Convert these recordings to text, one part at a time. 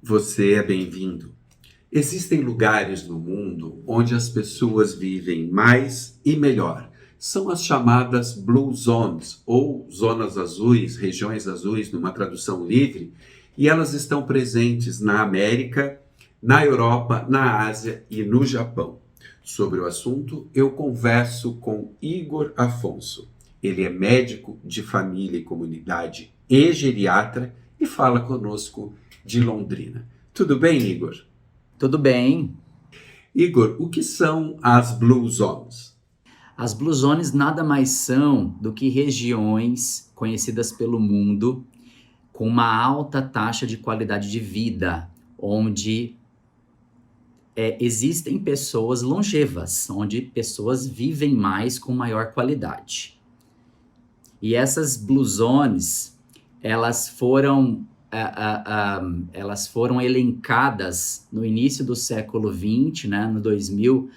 Você é bem-vindo. Existem lugares no mundo onde as pessoas vivem mais e melhor. São as chamadas Blue Zones, ou zonas azuis, regiões azuis, numa tradução livre, e elas estão presentes na América, na Europa, na Ásia e no Japão. Sobre o assunto, eu converso com Igor Afonso. Ele é médico de família e comunidade e geriatra e fala conosco de Londrina. Tudo bem, Igor? Tudo bem. Igor, o que são as Blue Zones? As Blue Zones nada mais são do que regiões conhecidas pelo mundo com uma alta taxa de qualidade de vida, onde existem pessoas longevas, onde pessoas vivem mais com maior qualidade. E essas Blue Zones, elas foram elencadas no início do século XX, né, no 2000,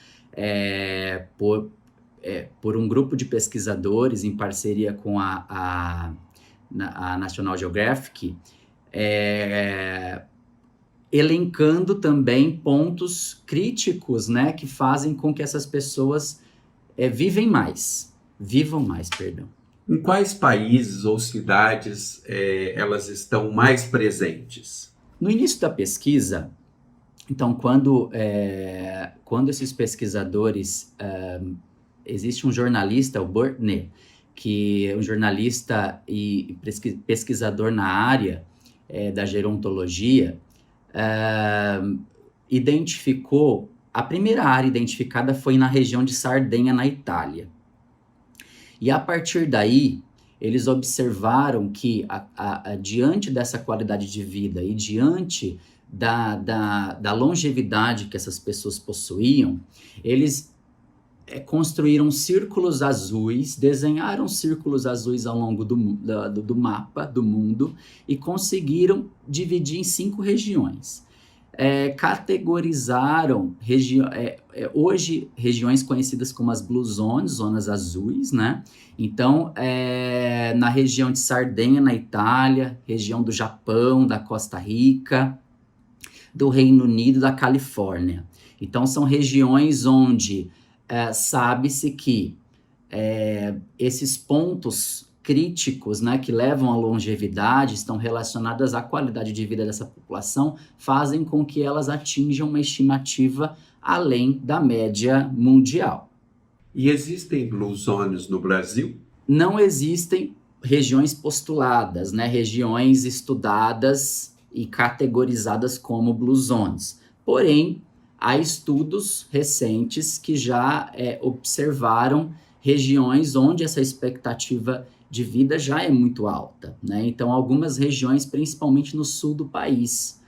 por um grupo de pesquisadores em parceria com a National Geographic, elencando também pontos críticos, né, que fazem com que essas pessoas vivam mais. Em quais países ou cidades elas estão mais presentes? No início da pesquisa, então, quando esses pesquisadores... existe um jornalista, o Burtney, que é um jornalista e pesquisador na área da gerontologia, identificou... A primeira área identificada foi na região de Sardenha, na Itália. E a partir daí, eles observaram que, diante dessa qualidade de vida e diante da longevidade que essas pessoas possuíam, eles construíram círculos azuis, desenharam círculos azuis ao longo do mapa do mundo e conseguiram dividir em 5 regiões. Categorizaram hoje regiões conhecidas como as Blue Zones, zonas azuis, né? Então, na região de Sardenha, na Itália, região do Japão, da Costa Rica, do Reino Unido, da Califórnia. Então, são regiões onde sabe-se que esses pontos críticos, né, que levam à longevidade, estão relacionadas à qualidade de vida dessa população, fazem com que elas atinjam uma estimativa além da média mundial. E existem Blue Zones no Brasil? Não existem regiões postuladas, né, regiões estudadas e categorizadas como Blue Zones. Porém, há estudos recentes que já observaram regiões onde essa expectativa de vida já é muito alta, né? Então, algumas regiões, principalmente no sul do país,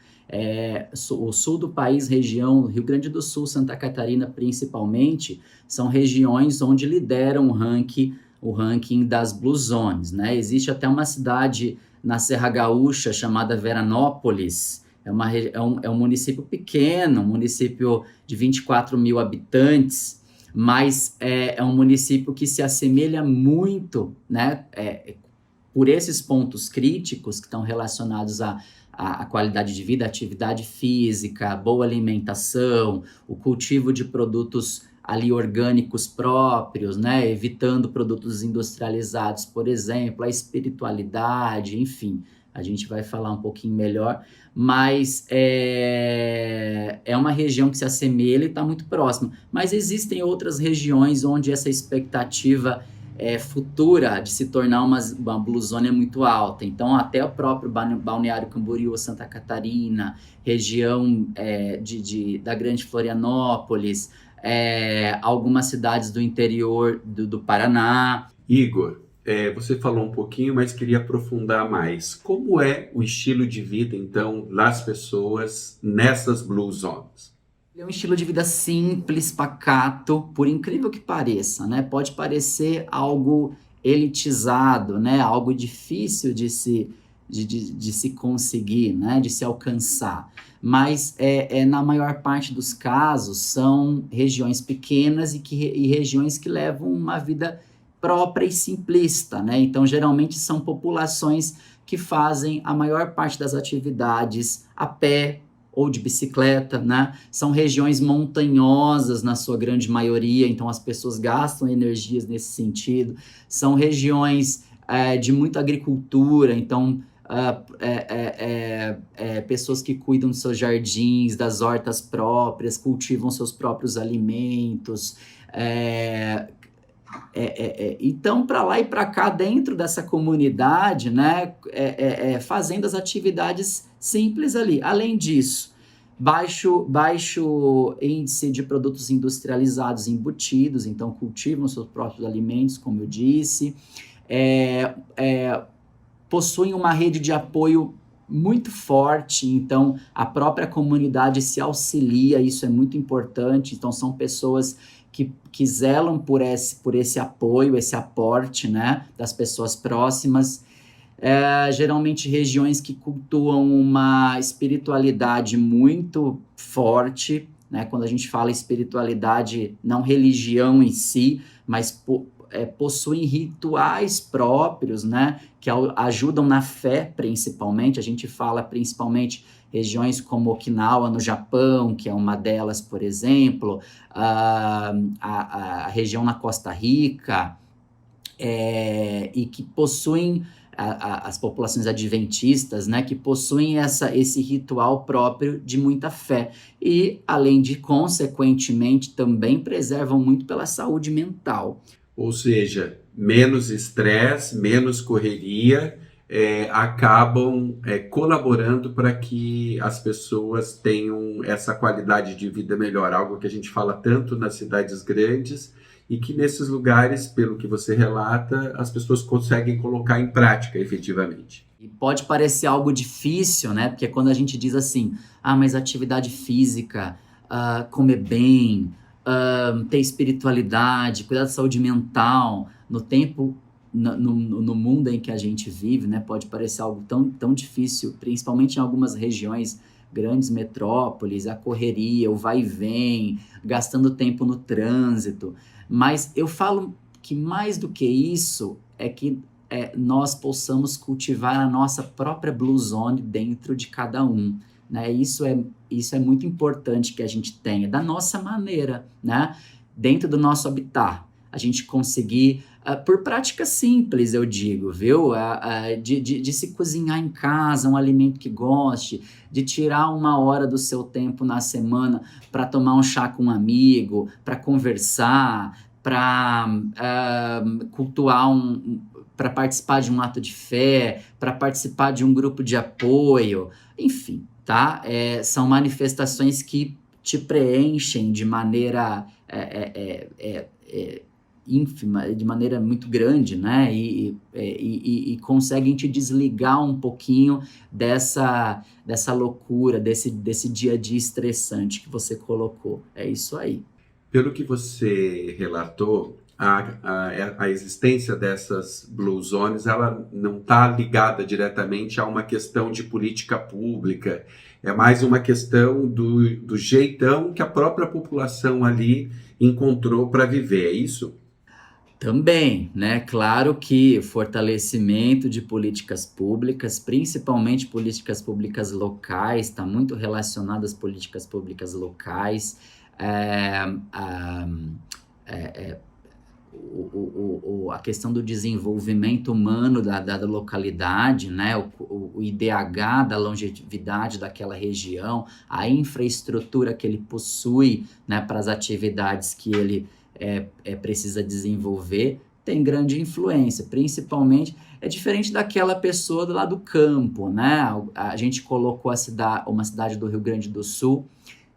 o sul do país, região Rio Grande do Sul, Santa Catarina principalmente, são regiões onde lideram o ranking das Blue Zones, né? Existe até uma cidade na Serra Gaúcha chamada Veranópolis. É um município pequeno, um município de 24 mil habitantes, mas é um município que se assemelha muito, né, por esses pontos críticos que estão relacionados à qualidade de vida, atividade física, boa alimentação, o cultivo de produtos ali orgânicos próprios, né, evitando produtos industrializados, por exemplo, a espiritualidade, enfim. A gente vai falar um pouquinho melhor, mas é uma região que se assemelha e está muito próxima. Mas existem outras regiões onde essa expectativa futura de se tornar uma Blue Zone é muito alta. Então, até o próprio Balneário Camboriú, Santa Catarina, região da Grande Florianópolis, algumas cidades do interior do Paraná. Igor, você falou um pouquinho, mas queria aprofundar mais. Como é o estilo de vida, então, das pessoas nessas Blue Zones? É um estilo de vida simples, pacato, por incrível que pareça, né? Pode parecer algo elitizado, né? Algo difícil de se conseguir, né? De se alcançar. Mas na maior parte dos casos são regiões pequenas e regiões que levam uma vida própria e simplista, né? Então, geralmente são populações que fazem a maior parte das atividades a pé, ou de bicicleta, né? São regiões montanhosas na sua grande maioria, então as pessoas gastam energias nesse sentido. São regiões de muita agricultura, então pessoas que cuidam dos seus jardins, das hortas próprias, cultivam seus próprios alimentos. Então, para lá e para cá, dentro dessa comunidade, né, fazendo as atividades simples ali. Além disso, baixo índice de produtos industrializados embutidos, então cultivam seus próprios alimentos, como eu disse. Possuem uma rede de apoio muito forte, então a própria comunidade se auxilia, isso é muito importante. Então são pessoas que zelam por esse apoio, esse aporte, né, das pessoas próximas. Geralmente regiões que cultuam uma espiritualidade muito forte, né? Quando a gente fala espiritualidade, não religião em si, mas possuem rituais próprios, né, que ajudam na fé, principalmente. A gente fala principalmente regiões como Okinawa, no Japão, que é uma delas, por exemplo, a região na Costa Rica, e que possuem as populações adventistas, né, que possuem esse ritual próprio de muita fé. E, além de, consequentemente, também preservam muito pela saúde mental. Ou seja, menos estresse, menos correria, acabam colaborando para que as pessoas tenham essa qualidade de vida melhor, algo que a gente fala tanto nas cidades grandes e que nesses lugares, pelo que você relata, as pessoas conseguem colocar em prática efetivamente. E pode parecer algo difícil, né? Porque quando a gente diz assim, mas atividade física, comer bem, ter espiritualidade, cuidar da saúde mental, no mundo em que a gente vive, né, pode parecer algo tão difícil, principalmente em algumas regiões, grandes metrópoles, a correria, o vai e vem, gastando tempo no trânsito. Mas eu falo que mais do que isso é que nós possamos cultivar a nossa própria Blue Zone dentro de cada um, né? Isso é muito importante que a gente tenha, da nossa maneira, né? Dentro do nosso habitat, a gente conseguir, por prática simples, eu digo, viu? De se cozinhar em casa, um alimento que goste, de tirar 1 hora do seu tempo na semana para tomar um chá com um amigo, para conversar, para cultuar para participar de um ato de fé, para participar de um grupo de apoio, enfim, tá? São manifestações que te preenchem de maneira ínfima, de maneira muito grande, né? E conseguem te desligar um pouquinho dessa loucura, desse dia a dia estressante que você colocou. É isso aí. Pelo que você relatou, a existência dessas Blue Zones, ela não está ligada diretamente a uma questão de política pública, é mais uma questão do jeitão que a própria população ali encontrou para viver, é isso? Também, né? Claro que o fortalecimento de políticas públicas, principalmente políticas públicas locais, está muito relacionado às políticas públicas locais. A questão do desenvolvimento humano da localidade, né? O IDH da longevidade daquela região, a infraestrutura que ele possui, né, para as atividades que ele precisa desenvolver, tem grande influência. Principalmente, é diferente daquela pessoa do lado do campo, né? A gente colocou uma cidade do Rio Grande do Sul,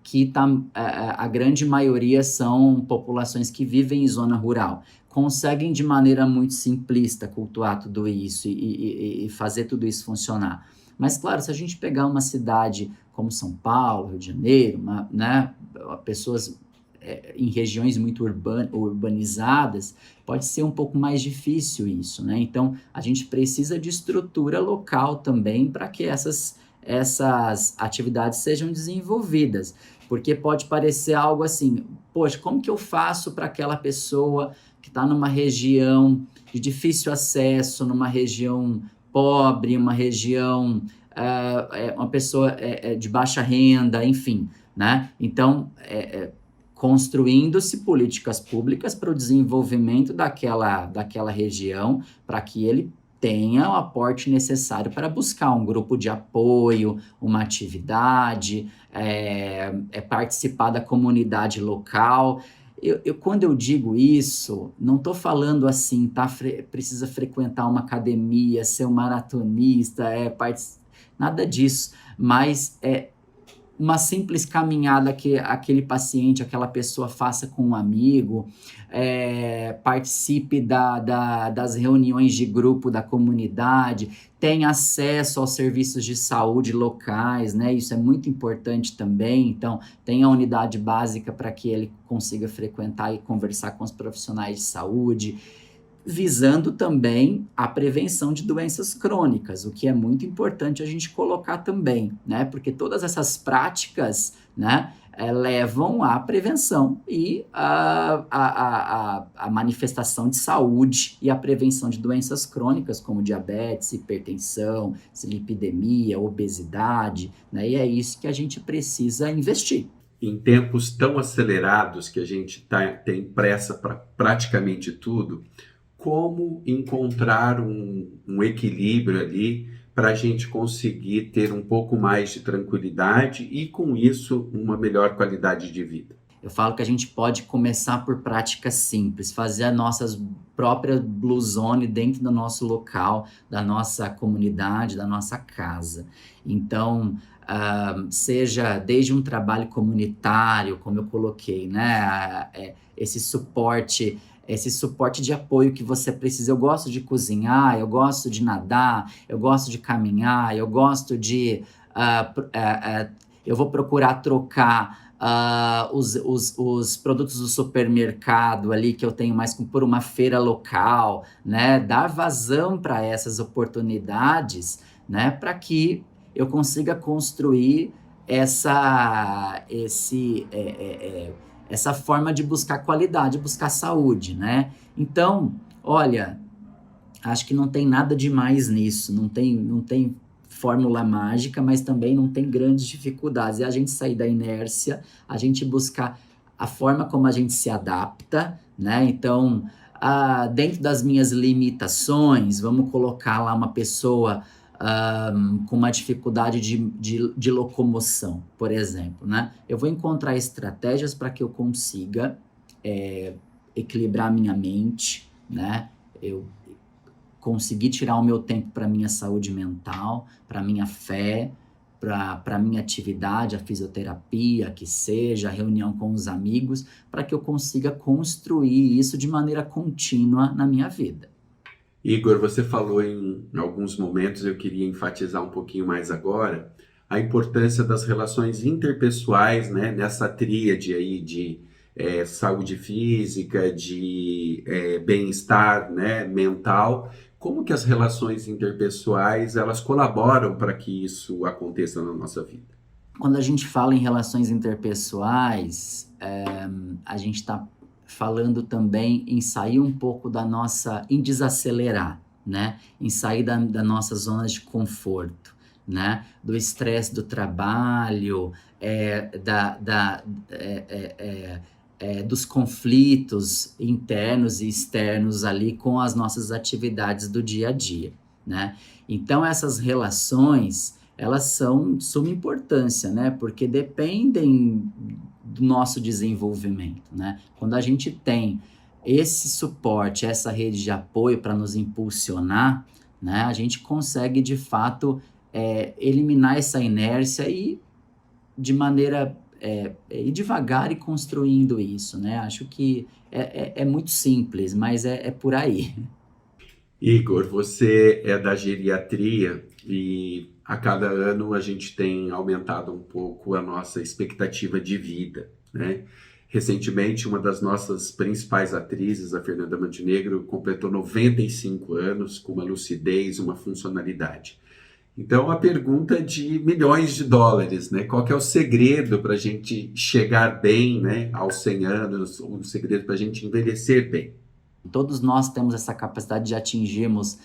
que a grande maioria são populações que vivem em zona rural, conseguem de maneira muito simplista cultuar tudo isso e fazer tudo isso funcionar. Mas, claro, se a gente pegar uma cidade como São Paulo, Rio de Janeiro, né, pessoas em regiões muito urbanizadas, pode ser um pouco mais difícil isso, né? Então, a gente precisa de estrutura local também para que essas atividades sejam desenvolvidas, porque pode parecer algo assim, poxa, como que eu faço para aquela pessoa que está numa região de difícil acesso, numa região pobre, uma região uma pessoa de baixa renda, enfim, né? Então, construindo-se políticas públicas para o desenvolvimento daquela região, para que ele tenha o aporte necessário para buscar um grupo de apoio, uma atividade, participar da comunidade local. Quando eu digo isso, não estou falando assim, precisa frequentar uma academia, ser um maratonista, nada disso, mas uma simples caminhada que aquele paciente, aquela pessoa faça com um amigo, participe das reuniões de grupo da comunidade, tenha acesso aos serviços de saúde locais, né? Isso é muito importante também. Então, tem a unidade básica para que ele consiga frequentar e conversar com os profissionais de saúde, visando também a prevenção de doenças crônicas, o que é muito importante a gente colocar também, né? Porque todas essas práticas, né, levam à prevenção e à manifestação de saúde e à prevenção de doenças crônicas, como diabetes, hipertensão, dislipidemia, obesidade, né? E é isso que a gente precisa investir. Em tempos tão acelerados que a gente tem pressa para praticamente tudo, como encontrar um equilíbrio ali para a gente conseguir ter um pouco mais de tranquilidade e, com isso, uma melhor qualidade de vida? Eu falo que a gente pode começar por práticas simples, fazer as nossas próprias Blue Zone dentro do nosso local, da nossa comunidade, da nossa casa. Então, seja desde um trabalho comunitário, como eu coloquei, né? Esse suporte de apoio que você precisa. Eu gosto de cozinhar, eu gosto de nadar, eu gosto de caminhar, eu gosto de... eu vou procurar trocar os produtos do supermercado ali que eu tenho mais por uma feira local, né? Dar vazão para essas oportunidades, né? Para que eu consiga construir essa forma de buscar qualidade, buscar saúde, né? Então, olha, acho que não tem nada demais nisso, não tem fórmula mágica, mas também não tem grandes dificuldades. É a gente sair da inércia, a gente buscar a forma como a gente se adapta, né? Então, dentro das minhas limitações, vamos colocar lá uma pessoa com uma dificuldade de locomoção, por exemplo, né? Eu vou encontrar estratégias para que eu consiga equilibrar a minha mente, né? Eu conseguir tirar o meu tempo para minha saúde mental, para minha fé, para minha atividade, a fisioterapia, que seja, a reunião com os amigos, para que eu consiga construir isso de maneira contínua na minha vida. Igor, você falou em alguns momentos, eu queria enfatizar um pouquinho mais agora, a importância das relações interpessoais, né, nessa tríade aí de saúde física, de bem-estar, né, mental. Como que as relações interpessoais, elas colaboram para que isso aconteça na nossa vida? Quando a gente fala em relações interpessoais, a gente está falando também em sair um pouco em desacelerar, né? Em sair da nossa zona de conforto, né? Do estresse do trabalho, dos conflitos internos e externos ali com as nossas atividades do dia a dia, né? Então, essas relações, elas são de suma importância, né? Porque dependem do nosso desenvolvimento, né? Quando a gente tem esse suporte, essa rede de apoio para nos impulsionar, né? A gente consegue, de fato, eliminar essa inércia e, de maneira... ir devagar e construindo isso, né? Acho que é muito simples, mas é por aí. Igor, você é da geriatria e a cada ano a gente tem aumentado um pouco a nossa expectativa de vida, né? Recentemente, uma das nossas principais atrizes, a Fernanda Montenegro, completou 95 anos com uma lucidez, uma funcionalidade. Então, a pergunta de milhões de dólares, né? Qual que é o segredo para a gente chegar bem, né, aos 100 anos, o segredo para a gente envelhecer bem? Todos nós temos essa capacidade de atingirmos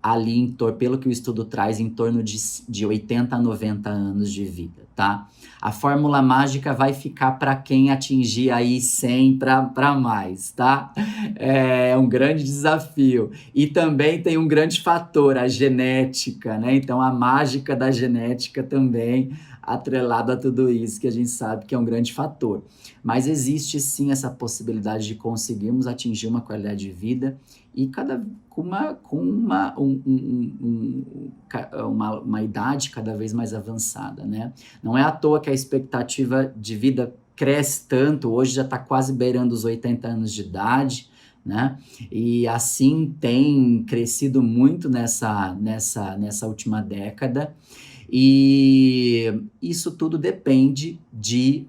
ali, pelo que o estudo traz, em torno de 80 a 90 anos de vida, tá? A fórmula mágica vai ficar para quem atingir aí 100 para mais, tá? É um grande desafio. E também tem um grande fator, a genética, né? Então, a mágica da genética também atrelado a tudo isso, que a gente sabe que é um grande fator. Mas existe sim essa possibilidade de conseguirmos atingir uma qualidade de vida e com uma idade cada vez mais avançada, né? Não é à toa que a expectativa de vida cresce tanto, hoje já está quase beirando os 80 anos de idade, né? E assim tem crescido muito nessa última década, e isso tudo depende de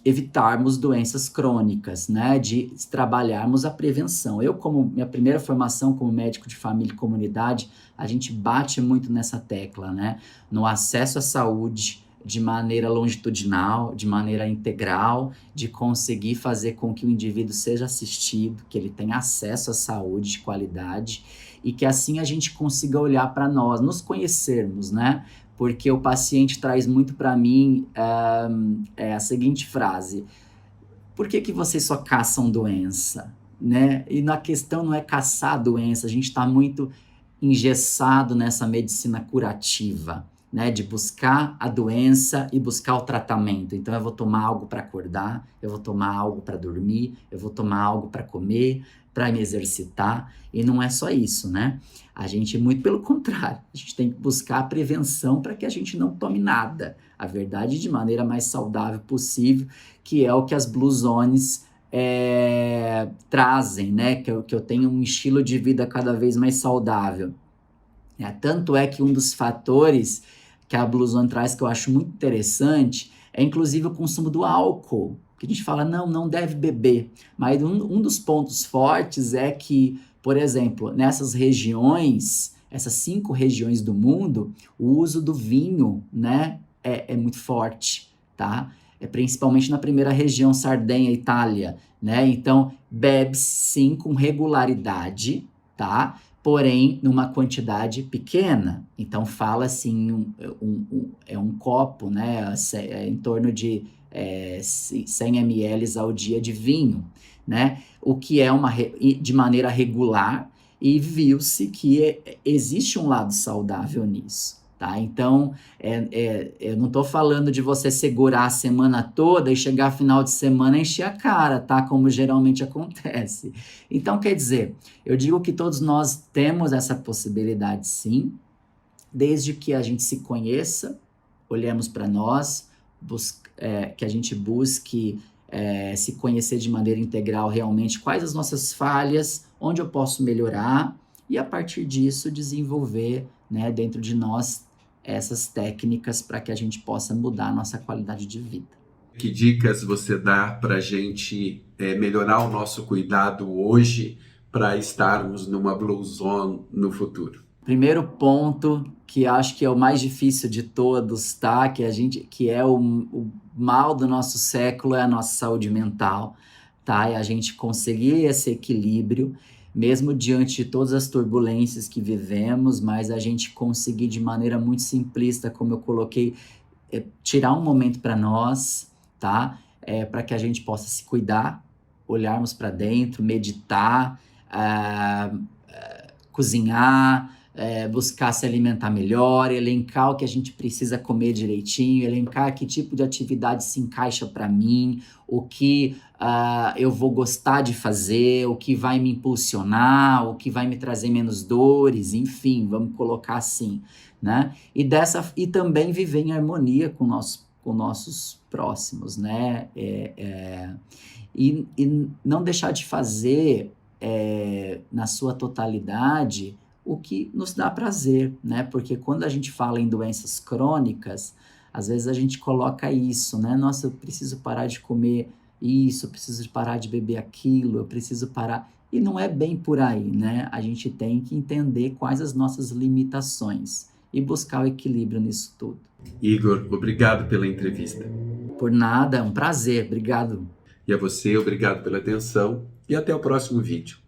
evitarmos doenças crônicas, né, de trabalharmos a prevenção. Eu, como minha primeira formação como médico de família e comunidade, a gente bate muito nessa tecla, né, no acesso à saúde de maneira longitudinal, de maneira integral, de conseguir fazer com que o indivíduo seja assistido, que ele tenha acesso à saúde de qualidade e que assim a gente consiga olhar para nós, nos conhecermos, né, porque o paciente traz muito para mim a seguinte frase: por que vocês só caçam doença? Né? E na questão não é caçar a doença, a gente está muito engessado nessa medicina curativa, né? De buscar a doença e buscar o tratamento. Então eu vou tomar algo para acordar, eu vou tomar algo para dormir, eu vou tomar algo para comer, para me exercitar, e não é só isso, né? A gente, muito pelo contrário, a gente tem que buscar a prevenção para que a gente não tome nada, a verdade, de maneira mais saudável possível, que é o que as Blue Zones trazem, né? Que eu tenha um estilo de vida cada vez mais saudável. Tanto é que um dos fatores que a Blue Zone traz, que eu acho muito interessante, é inclusive o consumo do álcool, que a gente fala, não deve beber, mas um dos pontos fortes é que, por exemplo, nessas regiões, essas 5 regiões do mundo, o uso do vinho, né, é muito forte, tá? Principalmente na primeira região, Sardenha, Itália, né? Então, bebe-se sim com regularidade, tá? Porém, numa quantidade pequena. Então, fala assim, um copo, né, em torno de 100 ml ao dia de vinho, né? O que é de maneira regular, e viu-se que existe um lado saudável nisso, tá? Então, eu não estou falando de você segurar a semana toda e chegar final de semana e encher a cara, tá? Como geralmente acontece. Então, quer dizer, eu digo que todos nós temos essa possibilidade, sim, desde que a gente se conheça, olhemos para nós, que a gente busque se conhecer de maneira integral realmente, quais as nossas falhas, onde eu posso melhorar, e a partir disso desenvolver, né, dentro de nós essas técnicas para que a gente possa mudar a nossa qualidade de vida. Que dicas você dá para a gente melhorar o nosso cuidado hoje para estarmos numa Blue Zone no futuro? Primeiro ponto, que acho que é o mais difícil de todos, tá? Que é o mal do nosso século, é a nossa saúde mental, tá? E a gente conseguir esse equilíbrio, mesmo diante de todas as turbulências que vivemos, mas a gente conseguir de maneira muito simplista, como eu coloquei, tirar um momento para nós, tá? Para que a gente possa se cuidar, olharmos para dentro, meditar, cozinhar, buscar se alimentar melhor, elencar o que a gente precisa comer direitinho, elencar que tipo de atividade se encaixa para mim, o que eu vou gostar de fazer, o que vai me impulsionar, o que vai me trazer menos dores, enfim, vamos colocar assim, né? E também viver em harmonia com nossos próximos, né? E não deixar de fazer na sua totalidade o que nos dá prazer, né? Porque quando a gente fala em doenças crônicas, às vezes a gente coloca isso, né? Nossa, eu preciso parar de comer isso, eu preciso parar de beber aquilo, eu preciso parar... E não é bem por aí, né? A gente tem que entender quais as nossas limitações e buscar o equilíbrio nisso tudo. Igor, obrigado pela entrevista. Por nada, é um prazer, obrigado. E a você, obrigado pela atenção e até o próximo vídeo.